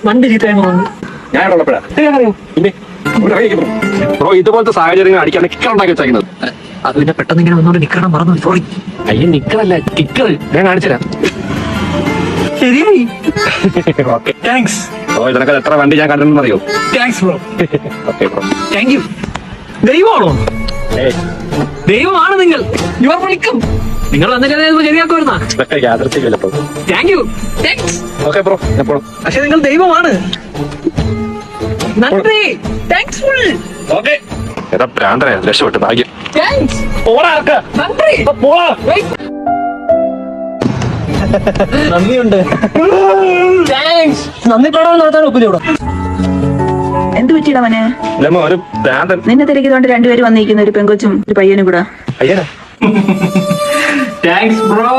വണ്ടി ചീത്തയായി ഞാൻ ഉള്ളപ്പോഴാ പിന്നെ ബ്രോ ഇതുപോലത്തെ സാഹചര്യങ്ങൾ അടിക്കാൻ കിക്കർ ഉണ്ടാക്കി വെച്ചേക്കുന്നത്. അത് പിന്നെ പെട്ടെന്ന് ഇങ്ങനെ വന്നോണ്ട് നിക്കണം മറന്നു. സോറി. അയ്യ നിക്കറല്ല കിക്കർ, ഞാൻ കാണിച്ചുതരാം. ശരിയായി. താങ്ക്സ്. ഓ ഇതിനൊക്കെ എത്ര വണ്ടി ഞാൻ കണ്ടിട്ടുണ്ടെന്ന് അറിയോ? Thanks bro. Okay bro. Thank you. ദൈവമാണോ? ദൈവമാണ് നിങ്ങൾ. You are welcome. നിങ്ങൾ വന്നിട്ട് ശരിയാക്കുമായിരുന്ന. ഇതൊക്കെ യാദൃശ്ചികമല്ല bro. Thank you. Thanks. Okay bro. എപ്പോഴും പക്ഷെ നിങ്ങൾ ദൈവമാണ്. നന്ദി. Thanks full. ഓക്കെ. ഏതാ ഭ്രാന്തനെ രക്ഷപ്പെട്ടു ഭാഗ്യം. താങ്ക്സ്. പോടാ നന്ദി. പോടാ. നന്ദിയുണ്ട്. താങ്ക്സ്. നന്ദി പ്രകടനം നടത്താൻ ഒപ്പില്ല. എന്ത് പറ്റിയിട മോനെ? ലമ്മ ഒരു ഭ്രാന്തൻ. നിന്നെ തിരക്കിയതുകൊണ്ട് രണ്ടുപേരും വന്നിരിക്കുന്നു, ഒരു പെങ്കൊച്ചും ഒരു പയ്യനും കൂടെ. അയ്യനാ. Thanks bro.